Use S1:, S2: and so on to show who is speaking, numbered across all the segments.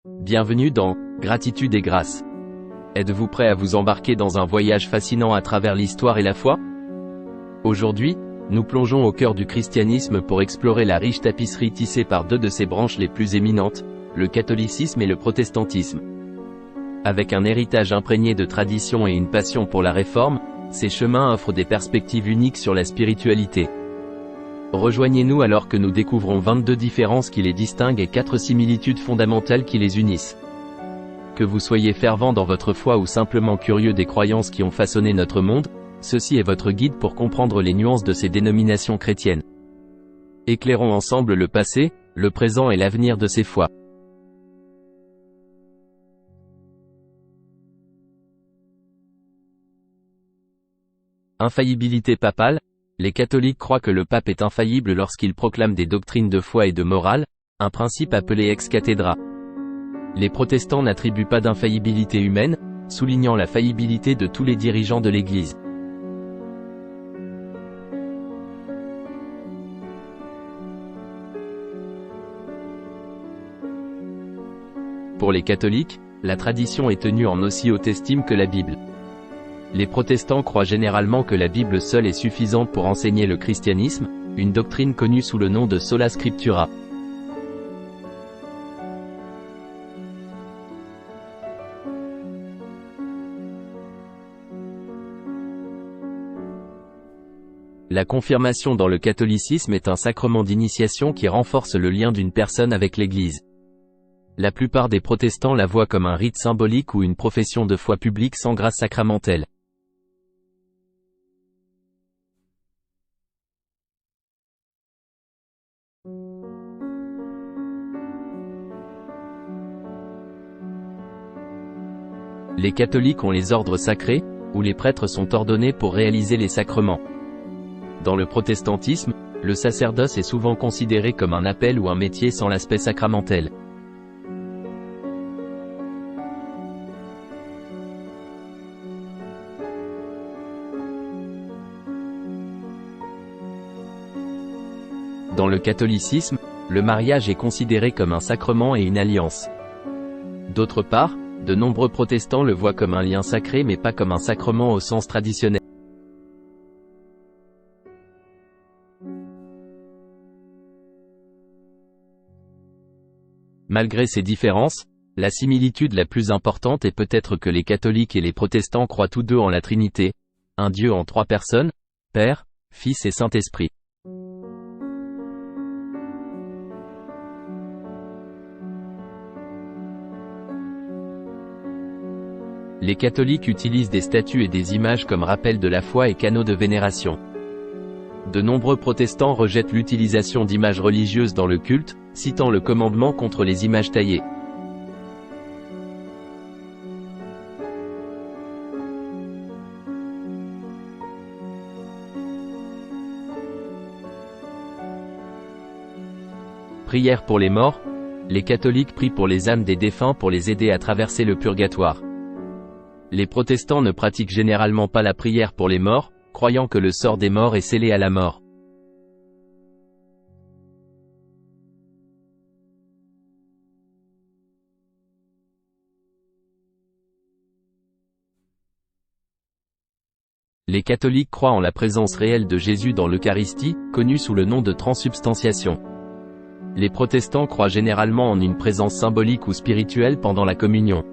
S1: Bienvenue dans Gratitude et grâce. Êtes-vous prêt à vous embarquer dans un voyage fascinant à travers l'histoire et la foi? Aujourd'hui, nous plongeons au cœur du christianisme pour explorer la riche tapisserie tissée par deux de ses branches les plus éminentes, le catholicisme et le protestantisme. Avec un héritage imprégné de tradition et une passion pour la réforme, ces chemins offrent des perspectives uniques sur la spiritualité. Rejoignez-nous alors que nous découvrons 22 différences qui les distinguent et 4 similitudes fondamentales qui les unissent. Que vous soyez fervent dans votre foi ou simplement curieux des croyances qui ont façonné notre monde, ceci est votre guide pour comprendre les nuances de ces dénominations chrétiennes. Éclairons ensemble le passé, le présent et l'avenir de ces foi. Infaillibilité papale. Les catholiques croient que le pape est infaillible lorsqu'il proclame des doctrines de foi et de morale, un principe appelé ex cathedra. Les protestants n'attribuent pas d'infaillibilité humaine, soulignant la faillibilité de tous les dirigeants de l'Église. Pour les catholiques, la tradition est tenue en aussi haute estime que la Bible. Les protestants croient généralement que la Bible seule est suffisante pour enseigner le christianisme, une doctrine connue sous le nom de sola scriptura. La confirmation dans le catholicisme est un sacrement d'initiation qui renforce le lien d'une personne avec l'Église. La plupart des protestants la voient comme un rite symbolique ou une profession de foi publique sans grâce sacramentelle. Les catholiques ont les ordres sacrés, où les prêtres sont ordonnés pour réaliser les sacrements. Dans le protestantisme, le sacerdoce est souvent considéré comme un appel ou un métier sans l'aspect sacramentel. Dans le catholicisme, le mariage est considéré comme un sacrement et une alliance. D'autre part, de nombreux protestants le voient comme un lien sacré mais pas comme un sacrement au sens traditionnel. Malgré ces différences, la similitude la plus importante est peut-être que les catholiques et les protestants croient tous deux en la Trinité, un Dieu en 3 personnes, Père, Fils et Saint-Esprit. Les catholiques utilisent des statues et des images comme rappel de la foi et canaux de vénération. De nombreux protestants rejettent l'utilisation d'images religieuses dans le culte, citant le commandement contre les images taillées. Prière pour les morts. Les catholiques prient pour les âmes des défunts pour les aider à traverser le purgatoire. Les protestants ne pratiquent généralement pas la prière pour les morts, croyant que le sort des morts est scellé à la mort. Les catholiques croient en la présence réelle de Jésus dans l'Eucharistie, connue sous le nom de transsubstantiation. Les protestants croient généralement en une présence symbolique ou spirituelle pendant la communion.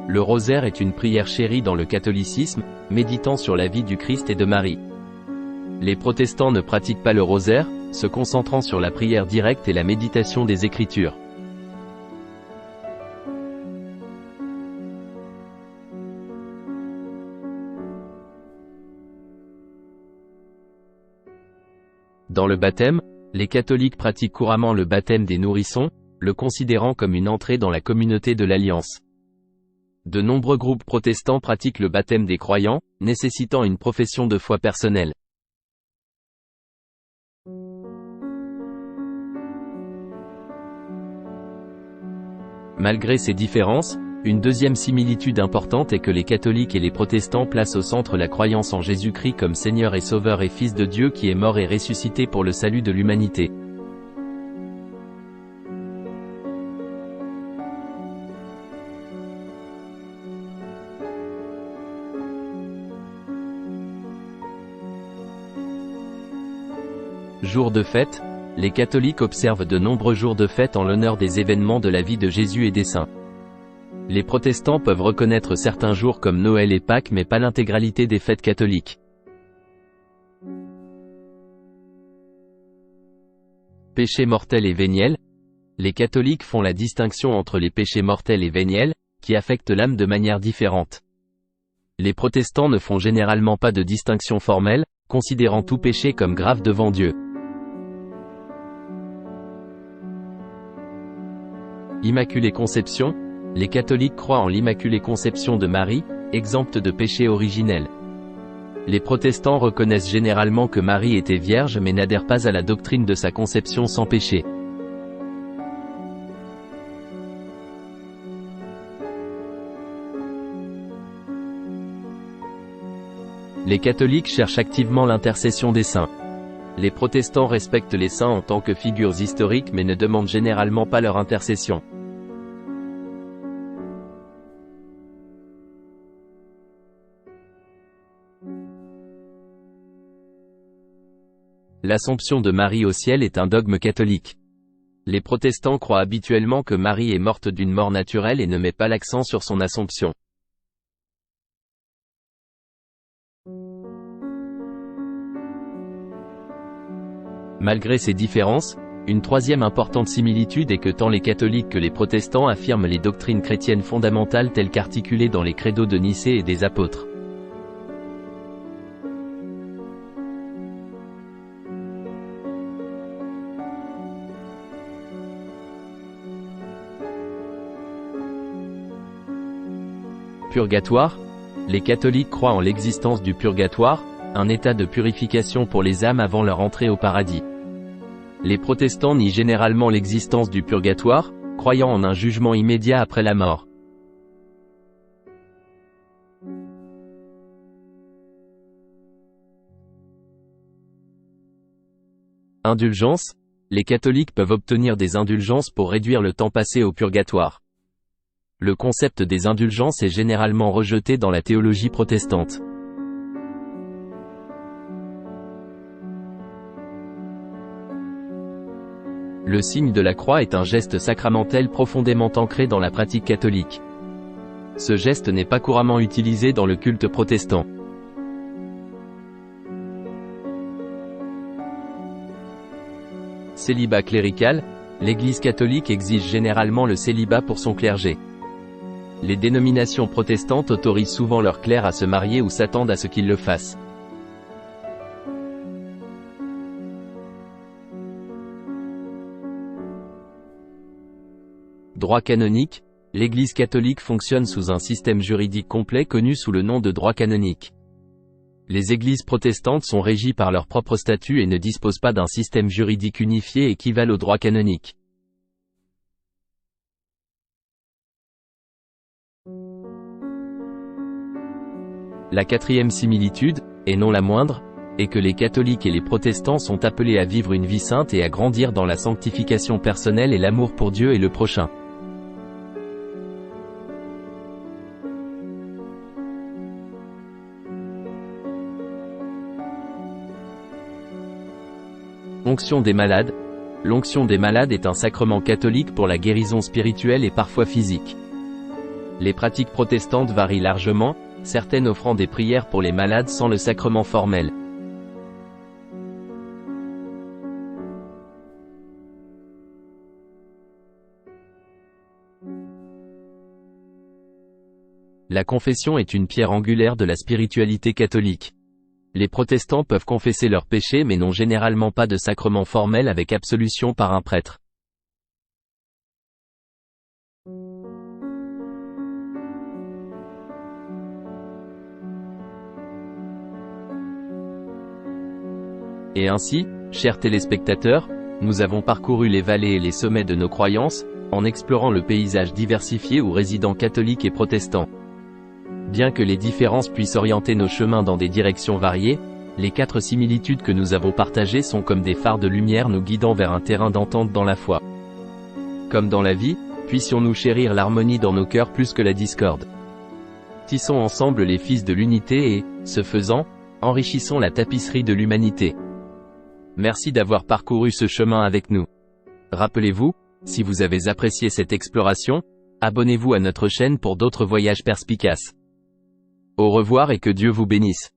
S1: Le rosaire est une prière chérie dans le catholicisme, méditant sur la vie du Christ et de Marie. Les protestants ne pratiquent pas le rosaire, se concentrant sur la prière directe et la méditation des Écritures. Dans le baptême, les catholiques pratiquent couramment le baptême des nourrissons, le considérant comme une entrée dans la communauté de l'Alliance. De nombreux groupes protestants pratiquent le baptême des croyants, nécessitant une profession de foi personnelle. Malgré ces différences, Une deuxième similitude importante est que les catholiques et les protestants placent au centre la croyance en Jésus-Christ comme Seigneur et Sauveur et Fils de Dieu qui est mort et ressuscité pour le salut de l'humanité. Jours de fête, les catholiques observent de nombreux jours de fête en l'honneur des événements de la vie de Jésus et des saints. Les protestants peuvent reconnaître certains jours comme Noël et Pâques mais pas l'intégralité des fêtes catholiques. Péchés mortels et véniels. Les catholiques font la distinction entre les péchés mortels et véniels, qui affectent l'âme de manière différente. Les protestants ne font généralement pas de distinction formelle, considérant tout péché comme grave devant Dieu. Immaculée Conception. Les catholiques croient en l'Immaculée Conception de Marie, exempte de péché originel. Les protestants reconnaissent généralement que Marie était vierge mais n'adhèrent pas à la doctrine de sa conception sans péché. Les catholiques cherchent activement l'intercession des saints. Les protestants respectent les saints en tant que figures historiques mais ne demandent généralement pas leur intercession. L'Assomption de Marie au ciel est un dogme catholique. Les protestants croient habituellement que Marie est morte d'une mort naturelle et ne met pas l'accent sur son Assomption. Malgré ces différences, une troisième importante similitude est que tant les catholiques que les protestants affirment les doctrines chrétiennes fondamentales telles qu'articulées dans les credos de Nicée et des apôtres. Purgatoire. Les catholiques croient en l'existence du purgatoire, un état de purification pour les âmes avant leur entrée au paradis. Les protestants nient généralement l'existence du purgatoire, croyant en un jugement immédiat après la mort. Indulgence. Les catholiques peuvent obtenir des indulgences pour réduire le temps passé au purgatoire. Le concept des indulgences est généralement rejeté dans la théologie protestante. Le signe de la croix est un geste sacramentel profondément ancré dans la pratique catholique. Ce geste n'est pas couramment utilisé dans le culte protestant. Célibat clérical. L'Église catholique exige généralement le célibat pour son clergé. Les dénominations protestantes autorisent souvent leurs clercs à se marier ou s'attendent à ce qu'ils le fassent. Droit canonique. L'Église catholique fonctionne sous un système juridique complet connu sous le nom de droit canonique. Les églises protestantes sont régies par leurs propres statuts et ne disposent pas d'un système juridique unifié équivalent au droit canonique. La quatrième similitude, et non la moindre, est que les catholiques et les protestants sont appelés à vivre une vie sainte et à grandir dans la sanctification personnelle et l'amour pour Dieu et le prochain. Onction des malades. L'onction des malades est un sacrement catholique pour la guérison spirituelle et parfois physique. Les pratiques protestantes varient largement, certaines offrant des prières pour les malades sans le sacrement formel. La confession est une pierre angulaire de la spiritualité catholique. Les protestants peuvent confesser leurs péchés mais n'ont généralement pas de sacrement formel avec absolution par un prêtre. Et ainsi, chers téléspectateurs, nous avons parcouru les vallées et les sommets de nos croyances, en explorant le paysage diversifié où résident catholiques et protestants. Bien que les différences puissent orienter nos chemins dans des directions variées, les 4 similitudes que nous avons partagées sont comme des phares de lumière nous guidant vers un terrain d'entente dans la foi. Comme dans la vie, puissions-nous chérir l'harmonie dans nos cœurs plus que la discorde. Tissons ensemble les fils de l'unité et, ce faisant, enrichissons la tapisserie de l'humanité. Merci d'avoir parcouru ce chemin avec nous. Rappelez-vous, si vous avez apprécié cette exploration, abonnez-vous à notre chaîne pour d'autres voyages perspicaces. Au revoir et que Dieu vous bénisse.